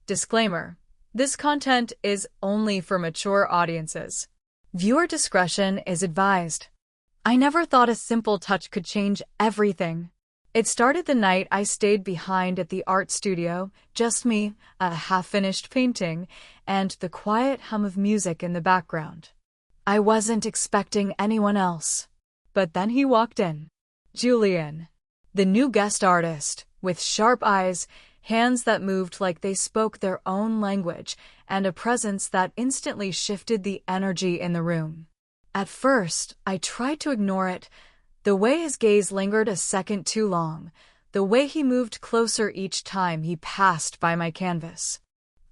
Disclaimer: this content is only for mature audiences. Viewer discretion is advised. I never thought a simple touch could change everything. It started the night I stayed behind at the art studio, just me, a half-finished painting, and the quiet hum of music in the background. I wasn't expecting anyone else. But then he walked in. Julian, the new guest artist, with sharp eyes, hands that moved like they spoke their own language, and a presence that instantly shifted the energy in the room. At first, I tried to ignore it. The way his gaze lingered a second too long, the way he moved closer each time he passed by my canvas.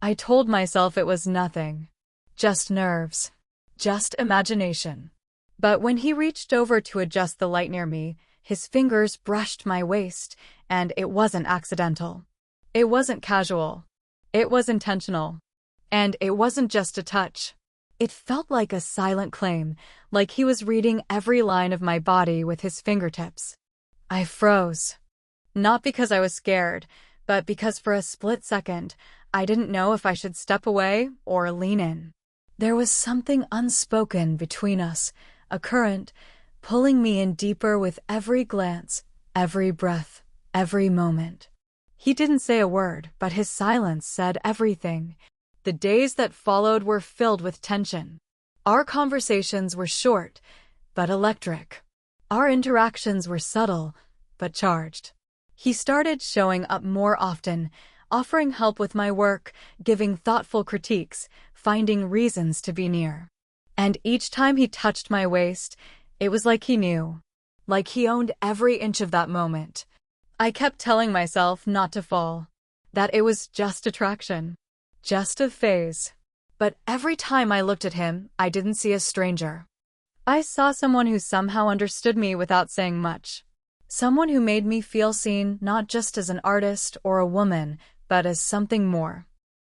I told myself it was nothing. Just nerves. Just imagination. But when he reached over to adjust the light near me, his fingers brushed my waist, and it wasn't accidental. It wasn't casual. It was intentional. And it wasn't just a touch. It felt like a silent claim, like he was reading every line of my body with his fingertips. I froze. Not because I was scared, but because for a split second, I didn't know if I should step away or lean in. There was something unspoken between us, a current, pulling me in deeper with every glance, every breath, every moment. He didn't say a word, but his silence said everything. The days that followed were filled with tension. Our conversations were short, but electric. Our interactions were subtle, but charged. He started showing up more often, offering help with my work, giving thoughtful critiques, finding reasons to be near. And each time he touched my waist, it was like he knew. Like he owned every inch of that moment. I kept telling myself not to fall. That it was just attraction. Just a phase. But every time I looked at him, I didn't see a stranger. I saw someone who somehow understood me without saying much. Someone who made me feel seen not just as an artist or a woman, but as something more.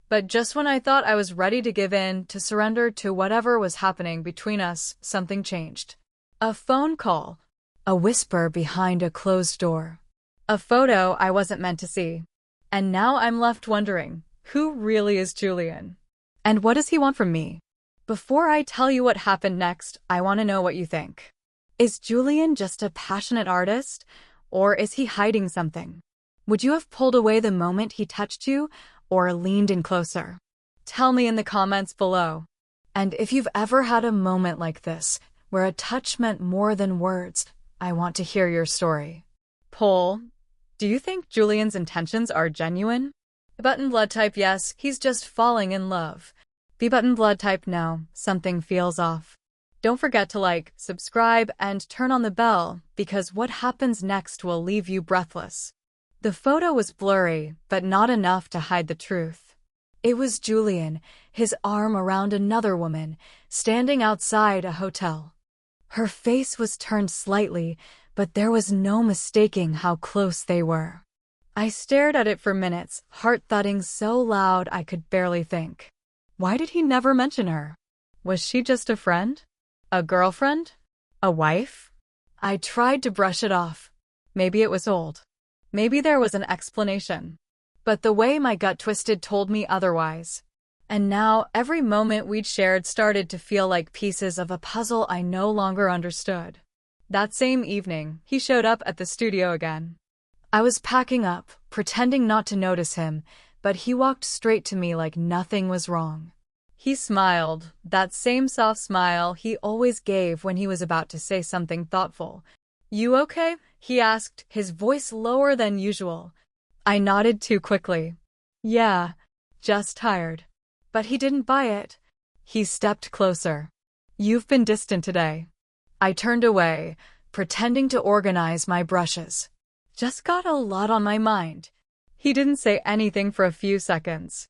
But just when I thought I was ready to give in, to surrender to whatever was happening between us, something changed. A phone call. A whisper behind a closed door. A photo I wasn't meant to see. And now I'm left wondering, who really is Julian? And what does he want from me? Before I tell you what happened next, I want to know what you think. Is Julian just a passionate artist, or is he hiding something? Would you have pulled away the moment he touched you, or leaned in closer? Tell me in the comments below. And if you've ever had a moment like this, where a touch meant more than words, I want to hear your story. Poll: do you think Julian's intentions are genuine? A blood type yes, he's just falling in love. B blood type no, something feels off. Don't forget to like, subscribe, and turn on the bell, because what happens next will leave you breathless. The photo was blurry, but not enough to hide the truth. It was Julian, his arm around another woman, standing outside a hotel. Her face was turned slightly, but there was no mistaking how close they were. I stared at it for minutes, heart thudding so loud I could barely think. Why did he never mention her? Was she just a friend? A girlfriend? A wife? I tried to brush it off. Maybe it was old. Maybe there was an explanation. But the way my gut twisted told me otherwise. And now, every moment we'd shared started to feel like pieces of a puzzle I no longer understood. That same evening, he showed up at the studio again. I was packing up, pretending not to notice him, but he walked straight to me like nothing was wrong. He smiled, that same soft smile he always gave when he was about to say something thoughtful. "You okay?" he asked, his voice lower than usual. I nodded too quickly. "Yeah, just tired." But he didn't buy it. He stepped closer. "You've been distant today." I turned away, pretending to organize my brushes. Just got a lot on my mind. He didn't say anything for a few seconds.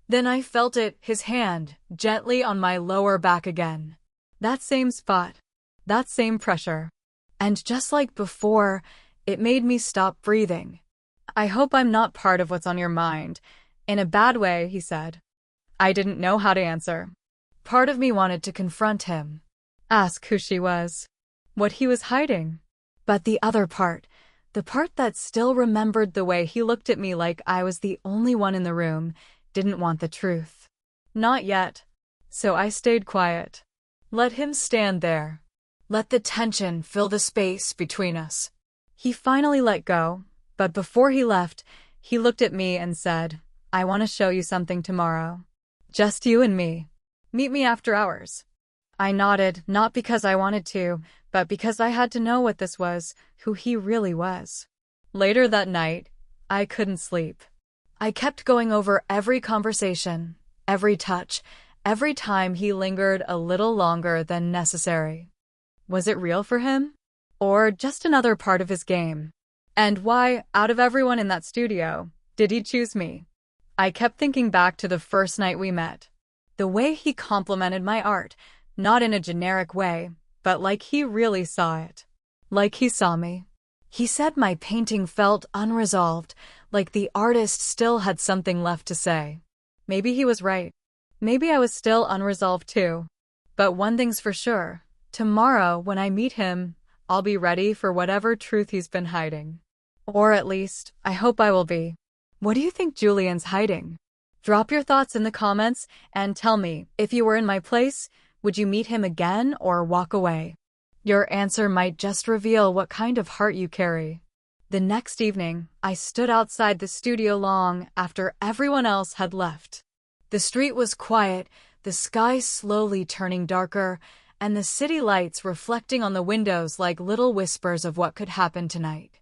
Then I felt it, his hand, gently on my lower back again. That same spot. That same pressure. And just like before, it made me stop breathing. "I hope I'm not part of what's on your mind." In a bad way, he said. I didn't know how to answer. Part of me wanted to confront him. Ask who she was. What he was hiding. But the other part, the part that still remembered the way he looked at me like I was the only one in the room, didn't want the truth. Not yet. So I stayed quiet. Let him stand there. Let the tension fill the space between us. He finally let go, but before he left, he looked at me and said, "I want to show you something tomorrow. Just you and me. Meet me after hours." I nodded, not because I wanted to, but because I had to know what this was, who he really was. Later that night, I couldn't sleep. I kept going over every conversation, every touch, every time he lingered a little longer than necessary. Was it real for him? Or just another part of his game? And why, out of everyone in that studio, did he choose me? I kept thinking back to the first night we met. The way he complimented my art, not in a generic way, but like he really saw it. Like he saw me. He said my painting felt unresolved, like the artist still had something left to say. Maybe he was right. Maybe I was still unresolved too. But one thing's for sure. Tomorrow, when I meet him, I'll be ready for whatever truth he's been hiding. Or at least, I hope I will be. What do you think Julian's hiding? Drop your thoughts in the comments and tell me, if you were in my place, would you meet him again or walk away? Your answer might just reveal what kind of heart you carry. The next evening, I stood outside the studio long after everyone else had left. The street was quiet, the sky slowly turning darker, and the city lights reflecting on the windows like little whispers of what could happen tonight.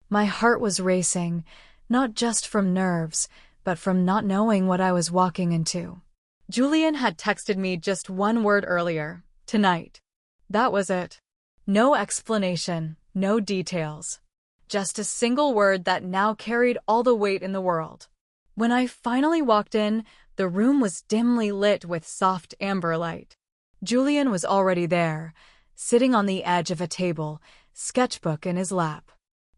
My heart was racing, not just from nerves, but from not knowing what I was walking into. Julian had texted me just one word earlier, tonight. That was it. No explanation, no details. Just a single word that now carried all the weight in the world. When I finally walked in, the room was dimly lit with soft amber light. Julian was already there, sitting on the edge of a table, sketchbook in his lap.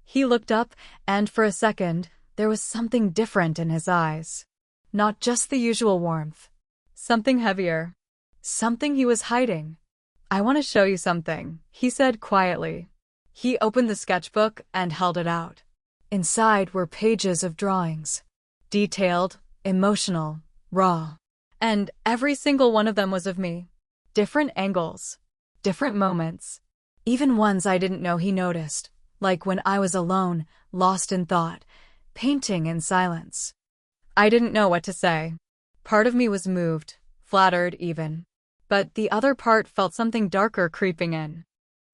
He looked up, and for a second, there was something different in his eyes. Not just the usual warmth. Something heavier. Something he was hiding. "I want to show you something," he said quietly. He opened the sketchbook and held it out. Inside were pages of drawings. Detailed, emotional, raw. And every single one of them was of me. Different angles. Different moments. Even ones I didn't know he noticed. Like when I was alone, lost in thought, painting in silence. I didn't know what to say. Part of me was moved, flattered even. But the other part felt something darker creeping in.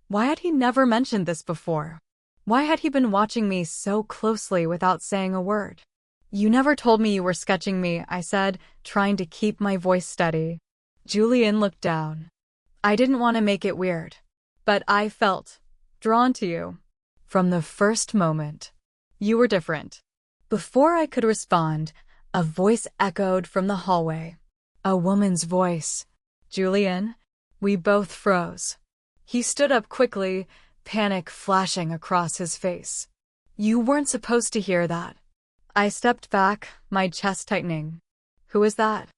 Why had he never mentioned this before? Why had he been watching me so closely without saying a word? "You never told me you were sketching me," I said, trying to keep my voice steady. Julian looked down. "I didn't want to make it weird. But I felt drawn to you. From the first moment. You were different." Before I could respond, a voice echoed from the hallway. A woman's voice. "Julian?" We both froze. He stood up quickly, panic flashing across his face. "You weren't supposed to hear that." I stepped back, my chest tightening. "Who is that?"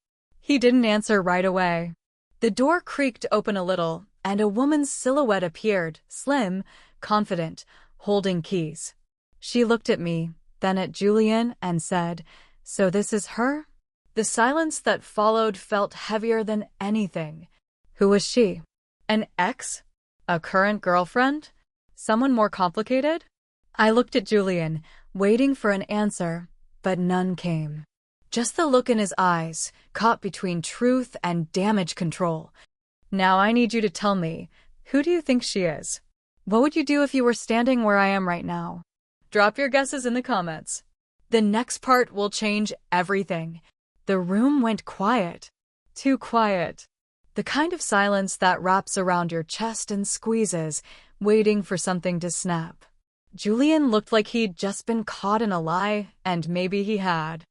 He didn't answer right away. The door creaked open a little, and a woman's silhouette appeared, slim, confident, holding keys. She looked at me, then at Julian, and said, "So this is her?" The silence that followed felt heavier than anything. Who was she? An ex? A current girlfriend? Someone more complicated? I looked at Julian, waiting for an answer, but none came. Just the look in his eyes, caught between truth and damage control. "Now I need you to tell me, who do you think she is? What would you do if you were standing where I am right now?" Drop your guesses in the comments. The next part will change everything. The room went quiet. Too quiet. The kind of silence that wraps around your chest and squeezes, waiting for something to snap. Julian looked like he'd just been caught in a lie, and maybe he had.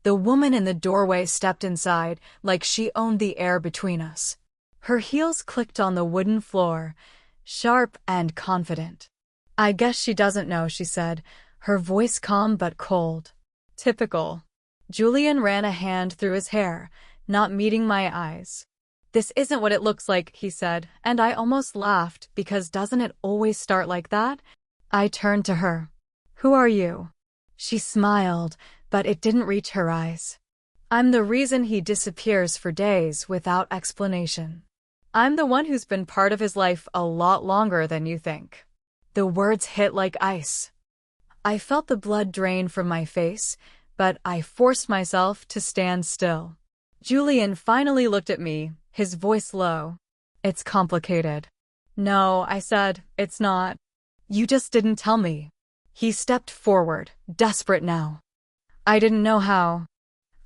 The woman in the doorway stepped inside, like she owned the air between us. Her heels clicked on the wooden floor, sharp and confident. "I guess she doesn't know," she said, her voice calm but cold. Typical. Julian ran a hand through his hair, not meeting my eyes. "This isn't what it looks like," he said, and I almost laughed, because doesn't it always start like that? I turned to her. "Who are you?" She smiled, but it didn't reach her eyes. I'm the reason he disappears for days without explanation. I'm the one who's been part of his life a lot longer than you think. The words hit like ice. I felt the blood drain from my face, but I forced myself to stand still. Julian finally looked at me, his voice low. It's complicated. No, I said, it's not. You just didn't tell me. He stepped forward, desperate now. I didn't know how.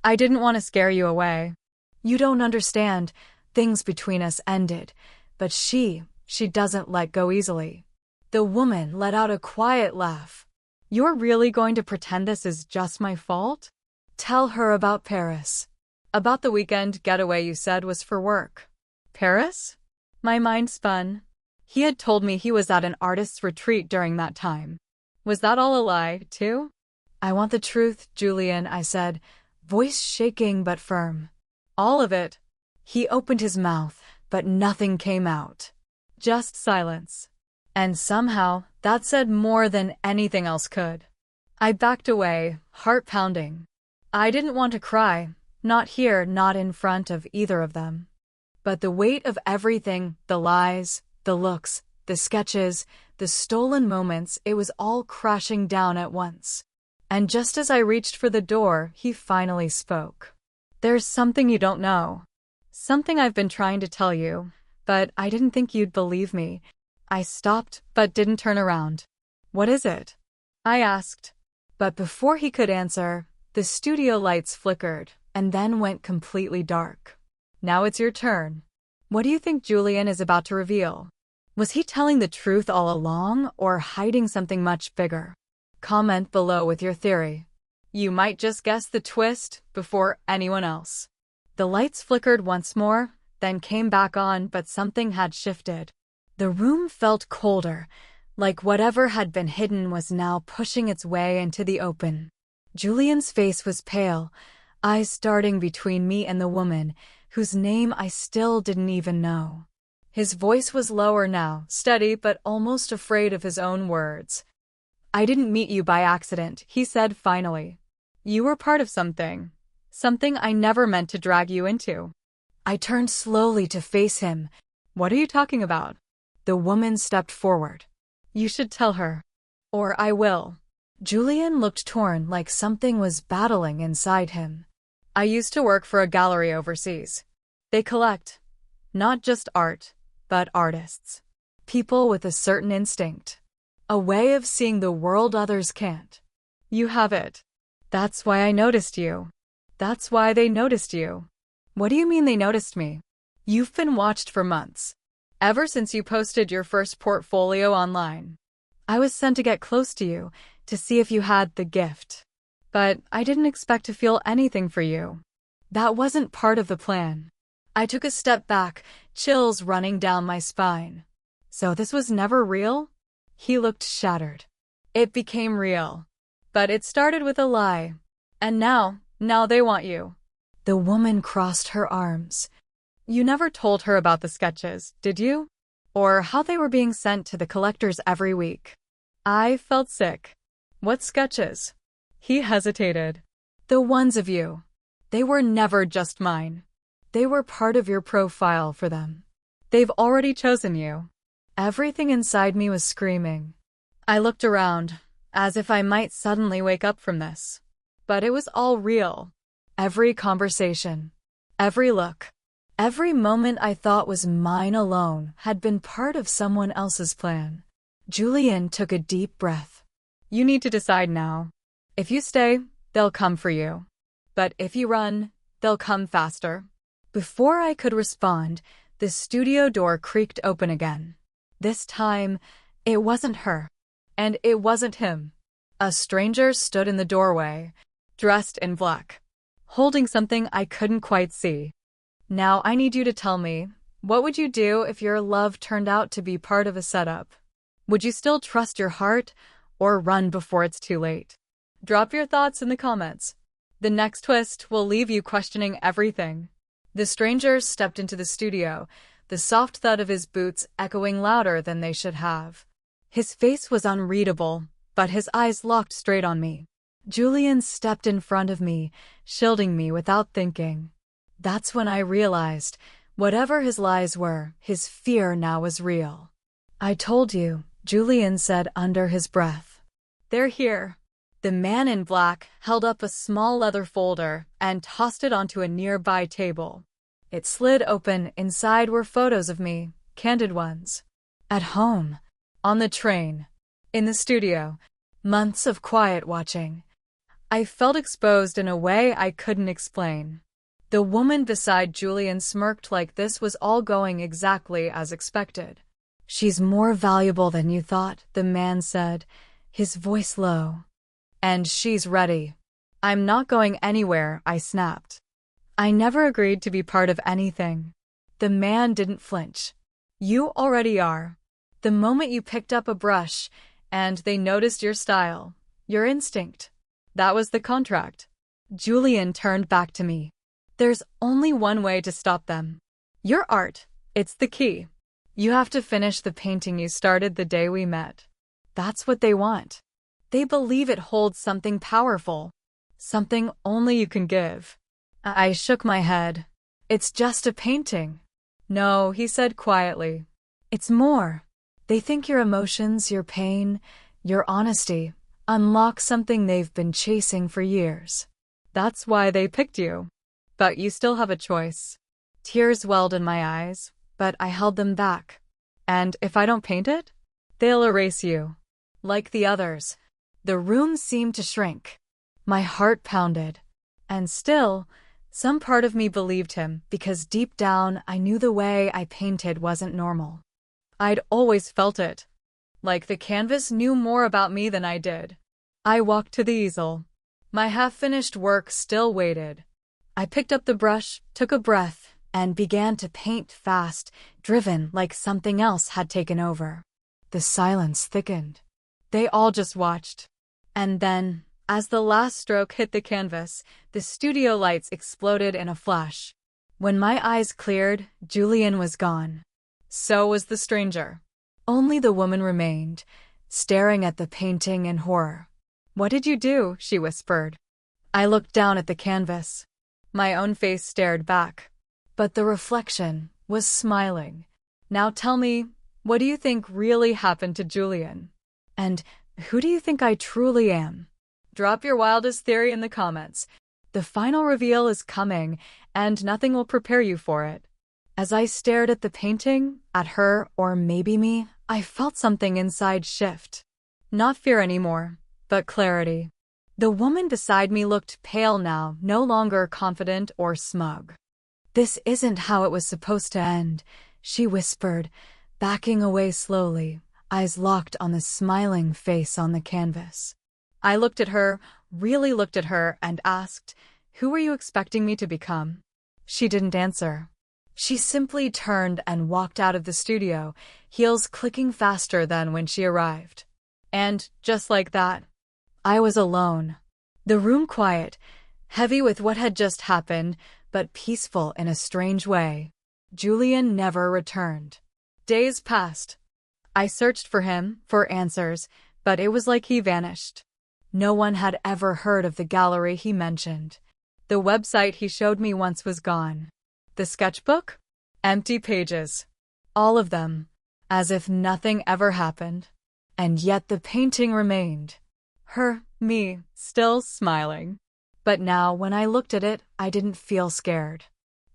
I didn't want to scare you away. You don't understand. Things between us ended, but she doesn't let go easily. The woman let out a quiet laugh. You're really going to pretend this is just my fault? Tell her about Paris. About the weekend getaway you said was for work. Paris? My mind spun. He had told me he was at an artist's retreat during that time. Was that all a lie, too? I want the truth, Julian, I said, voice shaking but firm. All of it. He opened his mouth, but nothing came out. Just silence. And somehow, that said more than anything else could. I backed away, heart pounding. I didn't want to cry, not here, not in front of either of them. But the weight of everything, the lies, the looks, the sketches, the stolen moments, it was all crashing down at once. And just as I reached for the door, he finally spoke. There's something you don't know. Something I've been trying to tell you, but I didn't think you'd believe me. I stopped, but didn't turn around. What is it? I asked. But before he could answer, the studio lights flickered, and then went completely dark. Now it's your turn. What do you think Julian is about to reveal? Was he telling the truth all along, or hiding something much bigger? Comment below with your theory. You might just guess the twist before anyone else. The lights flickered once more, then came back on, but something had shifted. The room felt colder, like whatever had been hidden was now pushing its way into the open. Julian's face was pale, eyes darting between me and the woman, whose name I still didn't even know. His voice was lower now, steady but almost afraid of his own words. I didn't meet you by accident, he said finally. You were part of something I never meant to drag you into. I turned slowly to face him. What are you talking about? The woman stepped forward. You should tell her. Or I will. Julian looked torn, like something was battling inside him. I used to work for a gallery overseas. They collect, not just art, but artists. People with a certain instinct. A way of seeing the world others can't. You have it. That's why I noticed you. That's why they noticed you. What do you mean they noticed me? You've been watched for months. Ever since you posted your first portfolio online. I was sent to get close to you, to see if you had the gift. But I didn't expect to feel anything for you. That wasn't part of the plan. I took a step back, chills running down my spine. So this was never real? He looked shattered. It became real. But it started with a lie. And now they want you. The woman crossed her arms. You never told her about the sketches, did you? Or how they were being sent to the collectors every week. I felt sick. What sketches? He hesitated. The ones of you. They were never just mine. They were part of your profile for them. They've already chosen you. Everything inside me was screaming. I looked around, as if I might suddenly wake up from this. But it was all real. Every conversation. Every look. Every moment I thought was mine alone had been part of someone else's plan. Julian took a deep breath. You need to decide now. If you stay, they'll come for you. But if you run, they'll come faster. Before I could respond, the studio door creaked open again. This time, it wasn't her. And it wasn't him. A stranger stood in the doorway, dressed in black, holding something I couldn't quite see. Now I need you to tell me, what would you do if your love turned out to be part of a setup? Would you still trust your heart, or run before it's too late? Drop your thoughts in the comments. The next twist will leave you questioning everything. The stranger stepped into the studio, the soft thud of his boots echoing louder than they should have. His face was unreadable, but his eyes locked straight on me. Julian stepped in front of me, shielding me without thinking. That's when I realized, whatever his lies were, his fear now was real. "I told you," Julian said under his breath. "They're here." The man in black held up a small leather folder and tossed it onto a nearby table. It slid open. Inside were photos of me, candid ones. At home, on the train, in the studio, months of quiet watching. I felt exposed in a way I couldn't explain. The woman beside Julian smirked like this was all going exactly as expected. "She's more valuable than you thought," the man said, his voice low. "And she's ready." "I'm not going anywhere," I snapped. "I never agreed to be part of anything." The man didn't flinch. "You already are. The moment you picked up a brush, and they noticed your style, your instinct. That was the contract." Julian turned back to me. "There's only one way to stop them. Your art. It's the key. You have to finish the painting you started the day we met. That's what they want. They believe it holds something powerful. Something only you can give." I shook my head. "It's just a painting." "No," he said quietly. "It's more. They think your emotions, your pain, your honesty unlock something they've been chasing for years. That's why they picked you. But you still have a choice." Tears welled in my eyes, but I held them back. "And if I don't paint it? They'll erase you. Like the others." The room seemed to shrink. My heart pounded. And still, some part of me believed him, because deep down I knew the way I painted wasn't normal. I'd always felt it. Like the canvas knew more about me than I did. I walked to the easel. My half-finished work still waited. I picked up the brush, took a breath, and began to paint fast, driven like something else had taken over. The silence thickened. They all just watched. And then, as the last stroke hit the canvas, the studio lights exploded in a flash. When my eyes cleared, Julian was gone. So was the stranger. Only the woman remained, staring at the painting in horror. "What did you do?" she whispered. I looked down at the canvas. My own face stared back. But the reflection was smiling. "Now tell me, what do you think really happened to Julian? And who do you think I truly am?" Drop your wildest theory in the comments. The final reveal is coming, and nothing will prepare you for it. As I stared at the painting, at her, or maybe me, I felt something inside shift. Not fear anymore, but clarity. The woman beside me looked pale now, no longer confident or smug. "This isn't how it was supposed to end," she whispered, backing away slowly, eyes locked on the smiling face on the canvas. I looked at her, really looked at her, and asked, "Who were you expecting me to become?" She didn't answer. She simply turned and walked out of the studio, heels clicking faster than when she arrived. And, just like that, I was alone. The room quiet, heavy with what had just happened, but peaceful in a strange way. Julian never returned. Days passed. I searched for him, for answers, but it was like he vanished. No one had ever heard of the gallery he mentioned. The website he showed me once was gone. The sketchbook? Empty pages. All of them. As if nothing ever happened. And yet the painting remained. Her, me, still smiling. But now when I looked at it, I didn't feel scared.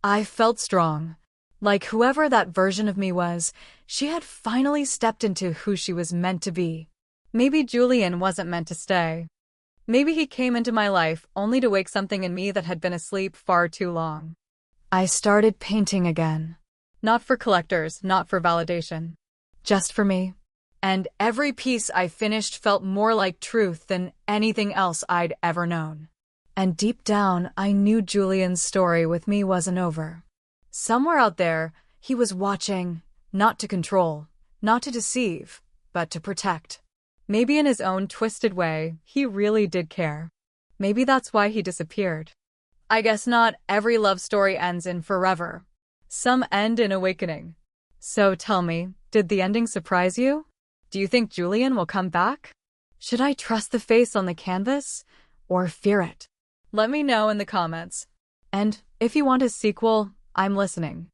I felt strong. Like whoever that version of me was, she had finally stepped into who she was meant to be. Maybe Julian wasn't meant to stay. Maybe he came into my life only to wake something in me that had been asleep far too long. I started painting again. Not for collectors, not for validation. Just for me. And every piece I finished felt more like truth than anything else I'd ever known. And deep down, I knew Julian's story with me wasn't over. Somewhere out there, he was watching, not to control, not to deceive, but to protect. Maybe in his own twisted way, he really did care. Maybe that's why he disappeared. I guess not every love story ends in forever. Some end in awakening. So tell me, did the ending surprise you? Do you think Julian will come back? Should I trust the face on the canvas? or fear it? Let me know in the comments. And if you want a sequel, I'm listening.